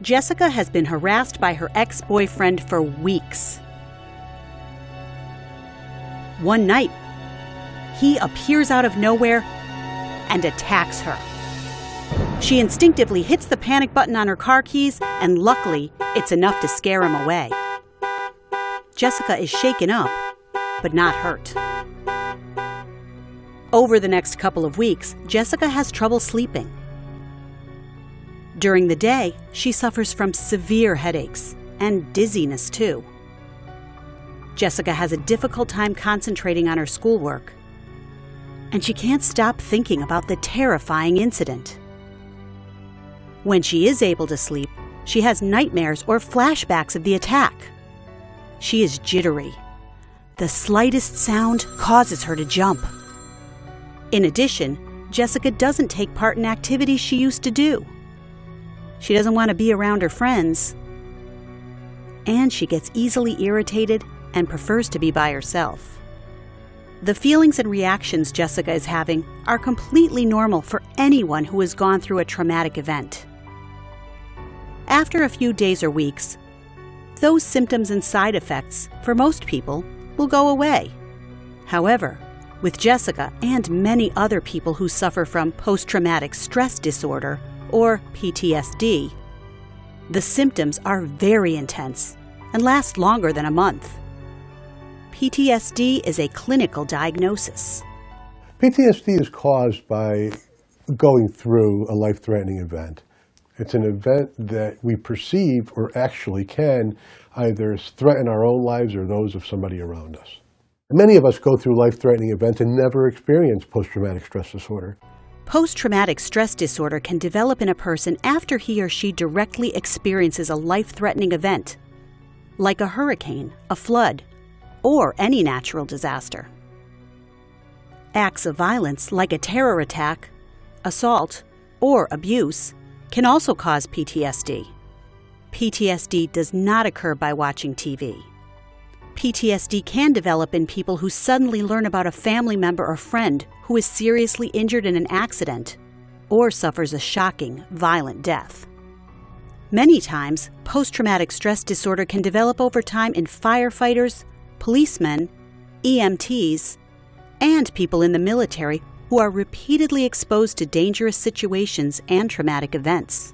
Jessica has been harassed by her ex-boyfriend for weeks. One night, he appears out of nowhere and attacks her. She instinctively hits the panic button on her car keys, and luckily, it's enough to scare him away. Jessica is shaken up, but not hurt. Over the next couple of weeks, Jessica has trouble sleeping. During the day, she suffers from severe headaches and dizziness too. Jessica has a difficult time concentrating on her schoolwork, and she can't stop thinking about the terrifying incident. When she is able to sleep, she has nightmares or flashbacks of the attack. She is jittery. The slightest sound causes her to jump. In addition, Jessica doesn't take part in activities she used to do. She doesn't want to be around her friends, and she gets easily irritated and prefers to be by herself. The feelings and reactions Jessica is having are completely normal for anyone who has gone through a traumatic event. After a few days or weeks, those symptoms and side effects, for most people, will go away. However, with Jessica and many other people who suffer from post-traumatic stress disorder, or PTSD, the symptoms are very intense and last longer than a month. PTSD is a clinical diagnosis. PTSD is caused by going through a life-threatening event. It's an event that we perceive or actually can either threaten our own lives or those of somebody around us. Many of us go through life-threatening events and never experience post-traumatic stress disorder. Post-traumatic stress disorder can develop in a person after he or she directly experiences a life-threatening event, like a hurricane, a flood, or any natural disaster. Acts of violence like a terror attack, assault, or abuse can also cause PTSD. PTSD does not occur by watching TV. PTSD can develop in people who suddenly learn about a family member or friend who is seriously injured in an accident or suffers a shocking, violent death. Many times, post-traumatic stress disorder can develop over time in firefighters, policemen, EMTs, and people in the military who are repeatedly exposed to dangerous situations and traumatic events.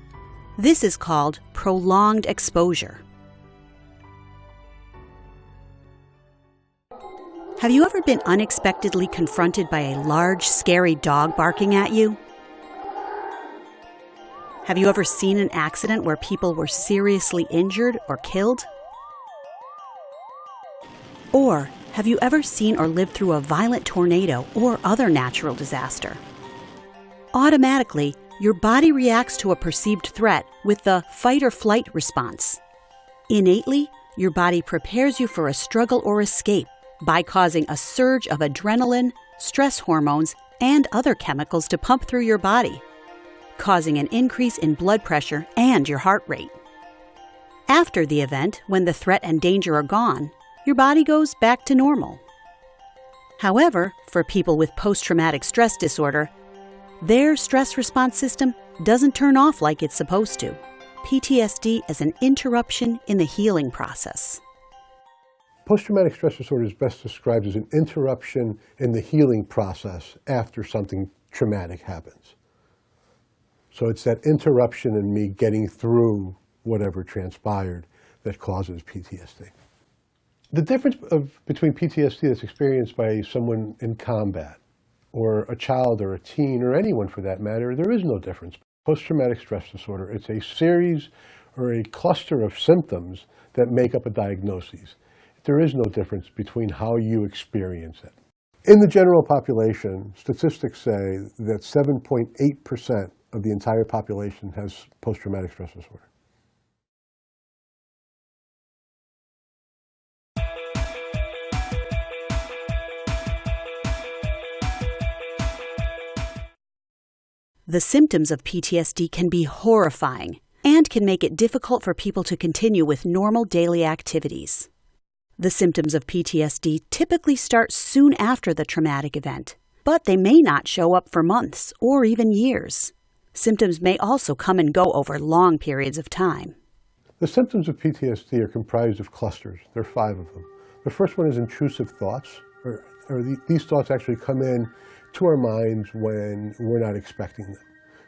This is called prolonged exposure. Have you ever been unexpectedly confronted by a large, scary dog barking at you? Have you ever seen an accident where people were seriously injured or killed? Or have you ever seen or lived through a violent tornado or other natural disaster? Automatically, your body reacts to a perceived threat with the fight or flight response. Innately, your body prepares you for a struggle or escape by causing a surge of adrenaline, stress hormones, and other chemicals to pump through your body, causing an increase in blood pressure and your heart rate. After the event, when the threat and danger are gone, your body goes back to normal. However, for people with post-traumatic stress disorder, their stress response system doesn't turn off like it's supposed to. PTSD is an interruption in the healing process. Post-traumatic stress disorder is best described as an interruption in the healing process after something traumatic happens. So it's that interruption in me getting through whatever transpired that causes PTSD. The difference between PTSD that's experienced by someone in combat, or a child or a teen, or anyone for that matter, there is no difference. Post-traumatic stress disorder, it's a series or a cluster of symptoms that make up a diagnosis. There is no difference between how you experience it. In the general population, statistics say that 7.8% of the entire population has post-traumatic stress disorder. The symptoms of PTSD can be horrifying and can make it difficult for people to continue with normal daily activities. The symptoms of PTSD typically start soon after the traumatic event, but they may not show up for months or even years. Symptoms may also come and go over long periods of time. The symptoms of PTSD are comprised of clusters. There are 5 of them. The first one is intrusive thoughts, these thoughts actually come in to our minds when we're not expecting them.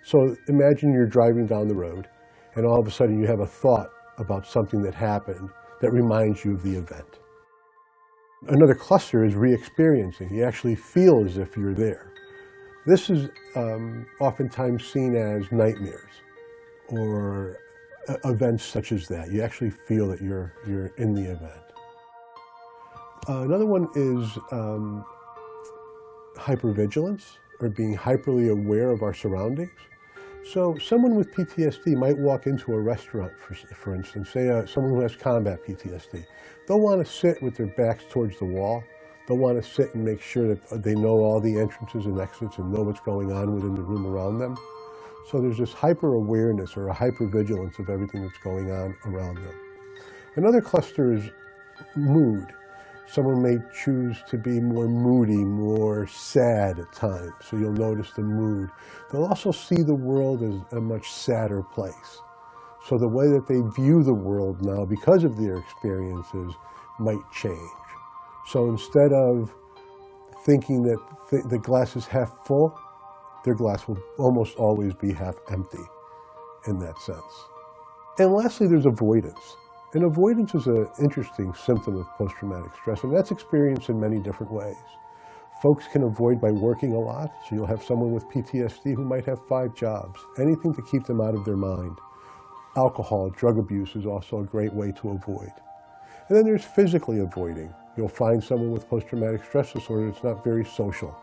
So imagine you're driving down the road and all of a sudden you have a thought about something that happened that reminds you of the event. Another cluster is re-experiencing. You actually feel as if you're there. This is oftentimes seen as nightmares or events such as that. You actually feel that you're in the event. Another one is hypervigilance, or being hyperly aware of our surroundings. So someone with PTSD might walk into a restaurant, for instance, say someone who has combat PTSD. They'll want to sit with their backs towards the wall. They'll want to sit and make sure that they know all the entrances and exits and know what's going on within the room around them. So there's this hyper-awareness or a hyper-vigilance of everything that's going on around them. Another cluster is mood. Someone may choose to be more moody, more sad at times, so you'll notice the mood. They'll also see the world as a much sadder place. So the way that they view the world now, because of their experiences, might change. So instead of thinking that the glass is half full, their glass will almost always be half empty in that sense. And lastly, there's avoidance. And avoidance is an interesting symptom of post-traumatic stress, and that's experienced in many different ways. Folks can avoid by working a lot, so you'll have someone with PTSD who might have 5 jobs, anything to keep them out of their mind. Alcohol, drug abuse is also a great way to avoid. And then there's physically avoiding. You'll find someone with post-traumatic stress disorder that's not very social.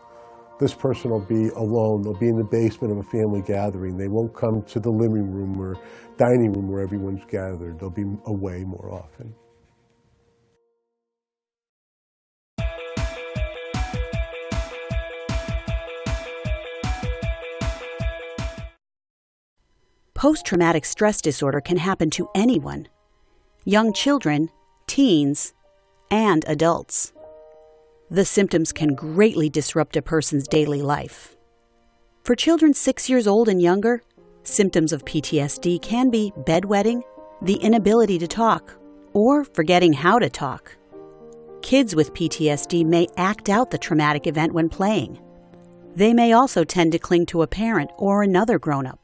This person will be alone. They'll be in the basement of a family gathering. They won't come to the living room or dining room where everyone's gathered. They'll be away more often. Post-traumatic stress disorder can happen to anyone: young children, teens, and adults. The symptoms can greatly disrupt a person's daily life. For children 6 years old and younger, symptoms of PTSD can be bedwetting, the inability to talk, or forgetting how to talk. Kids with PTSD may act out the traumatic event when playing. They may also tend to cling to a parent or another grown-up.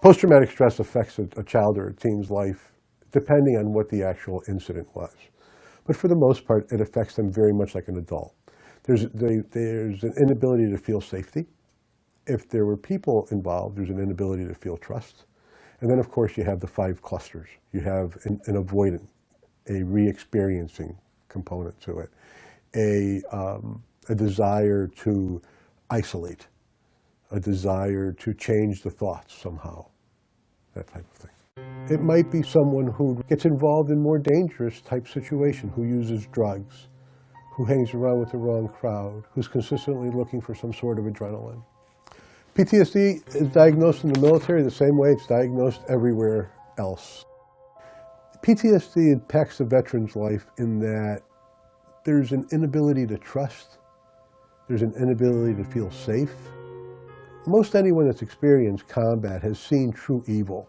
Post-traumatic stress affects a child or a teen's life depending on what the actual incident was. But for the most part, it affects them very much like an adult. There's an inability to feel safety. If there were people involved, there's an inability to feel trust. And then, of course, you have the 5 clusters. You have an avoidant, a re-experiencing component to it, a desire to isolate, a desire to change the thoughts somehow, that type of thing. It might be someone who gets involved in more dangerous type situation, who uses drugs, who hangs around with the wrong crowd, who's consistently looking for some sort of adrenaline. PTSD is diagnosed in the military the same way it's diagnosed everywhere else. PTSD impacts the veteran's life in that there's an inability to trust, there's an inability to feel safe. Most anyone that's experienced combat has seen true evil.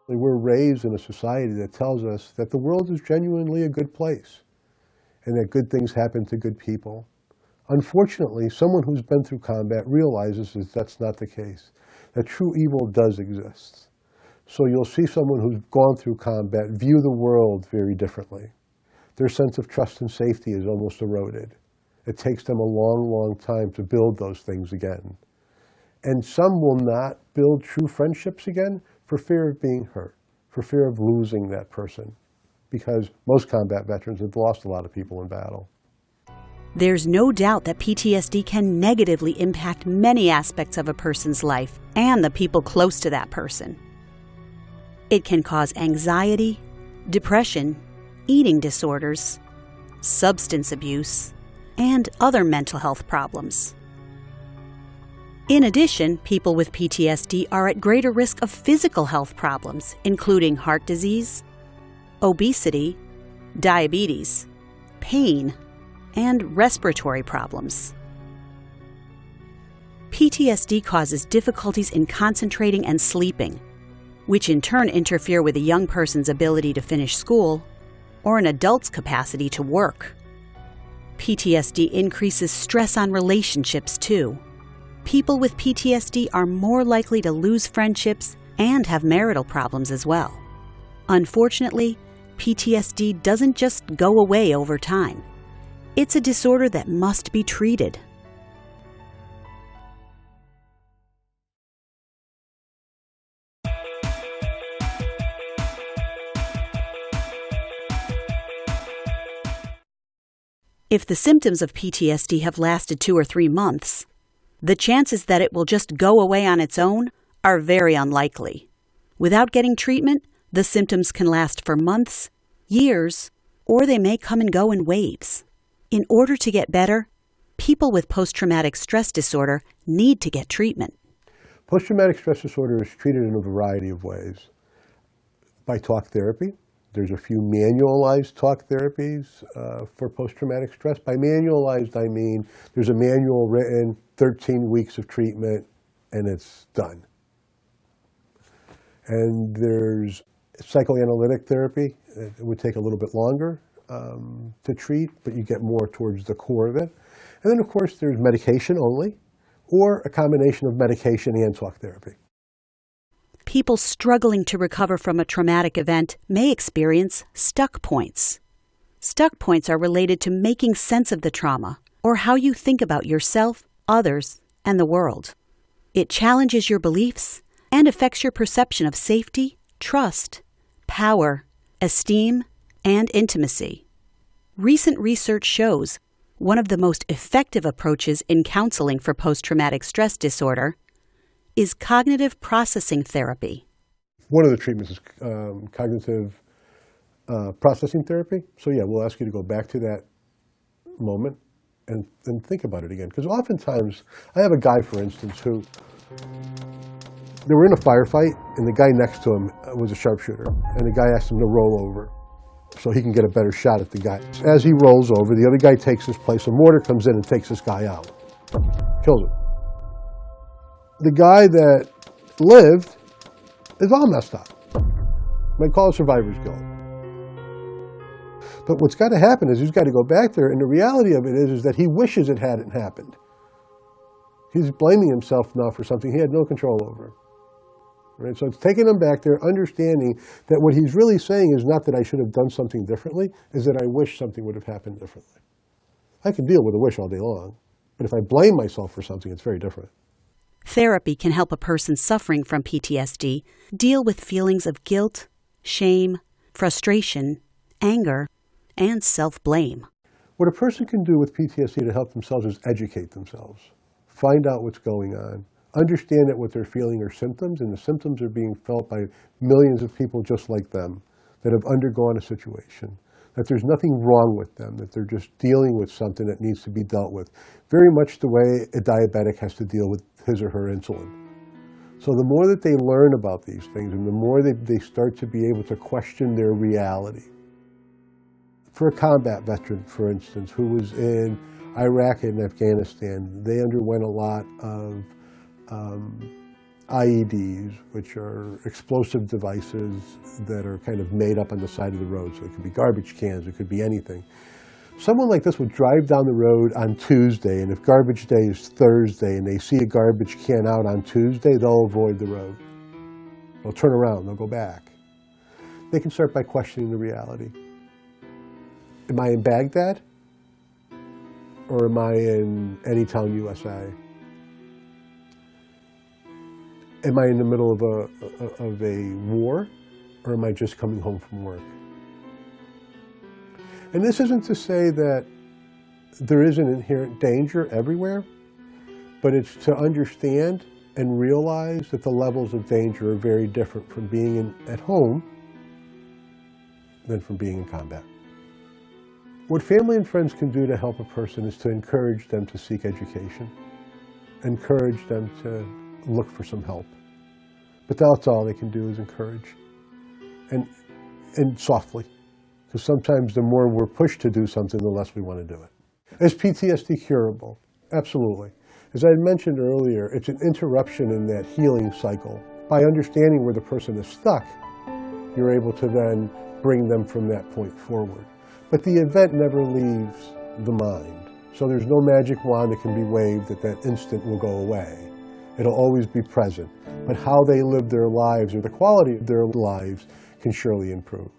We're raised in a society that tells us that the world is genuinely a good place and that good things happen to good people. Unfortunately, someone who's been through combat realizes that that's not the case, that true evil does exist. So you'll see someone who's gone through combat view the world very differently. Their sense of trust and safety is almost eroded. It takes them a long, long time to build those things again. And some will not build true friendships again for fear of being hurt, for fear of losing that person, because most combat veterans have lost a lot of people in battle. There's no doubt that PTSD can negatively impact many aspects of a person's life and the people close to that person. It can cause anxiety, depression, eating disorders, substance abuse, and other mental health problems. In addition, people with PTSD are at greater risk of physical health problems, including heart disease, obesity, diabetes, pain, and respiratory problems. PTSD causes difficulties in concentrating and sleeping, which in turn interfere with a young person's ability to finish school or an adult's capacity to work. PTSD increases stress on relationships too. People with PTSD are more likely to lose friendships and have marital problems as well. Unfortunately, PTSD doesn't just go away over time. It's a disorder that must be treated. If the symptoms of PTSD have lasted 2 or 3 months, the chances that it will just go away on its own are very unlikely. Without getting treatment, the symptoms can last for months, years, or they may come and go in waves. In order to get better, people with post-traumatic stress disorder need to get treatment. Post-traumatic stress disorder is treated in a variety of ways. By talk therapy. There's a few manualized talk therapies for post-traumatic stress. By manualized, I mean there's a manual written, 13 weeks of treatment, and it's done. And there's psychoanalytic therapy. It would take a little bit longer to treat, but you get more towards the core of it. And then, of course, there's medication only, or a combination of medication and talk therapy. People struggling to recover from a traumatic event may experience stuck points. Stuck points are related to making sense of the trauma, or how you think about yourself, others, and the world. It challenges your beliefs and affects your perception of safety, trust, power, esteem, and intimacy. Recent research shows one of the most effective approaches in counseling for post-traumatic stress disorder is cognitive processing therapy. One of the treatments is cognitive processing therapy. So yeah, we'll ask you to go back to that moment and think about it again. Because oftentimes, I have a guy, for instance, who, they were in a firefight, and the guy next to him was a sharpshooter. And the guy asked him to roll over so he can get a better shot at the guy. As he rolls over, the other guy takes his place. A mortar comes in and takes this guy out, kills him. The guy that lived is all messed up. Might call it survivor's guilt. But what's got to happen is he's got to go back there, and the reality of it is that he wishes it hadn't happened. He's blaming himself now for something he had no control over. Right? So it's taking him back there, understanding that what he's really saying is not that I should have done something differently, is that I wish something would have happened differently. I can deal with a wish all day long, but if I blame myself for something, it's very different. Therapy can help a person suffering from PTSD deal with feelings of guilt, shame, frustration, anger, and self-blame. What a person can do with PTSD to help themselves is educate themselves, find out what's going on, understand that what they're feeling are symptoms, and the symptoms are being felt by millions of people just like them that have undergone a situation, that there's nothing wrong with them, that they're just dealing with something that needs to be dealt with, very much the way a diabetic has to deal with his or her insulin. So the more that they learn about these things and the more they start to be able to question their reality. For a combat veteran, for instance, who was in Iraq and Afghanistan, they underwent a lot of IEDs, which are explosive devices that are kind of made up on the side of the road. So it could be garbage cans, it could be anything. Someone like this would drive down the road on Tuesday, and if garbage day is Thursday and they see a garbage can out on Tuesday, they'll avoid the road. They'll turn around, they'll go back. They can start by questioning the reality. Am I in Baghdad? Or am I in Anytown, USA? Am I in the middle of a war? Or am I just coming home from work? And this isn't to say that there is an inherent danger everywhere, but it's to understand and realize that the levels of danger are very different from being at home than from being in combat. What family and friends can do to help a person is to encourage them to seek education, encourage them to look for some help. But that's all they can do is encourage, and softly. Because sometimes the more we're pushed to do something, the less we want to do it. Is PTSD curable? Absolutely. As I had mentioned earlier, it's an interruption in that healing cycle. By understanding where the person is stuck, you're able to then bring them from that point forward. But the event never leaves the mind. So there's no magic wand that can be waved that that instant will go away. It'll always be present. But how they live their lives or the quality of their lives can surely improve.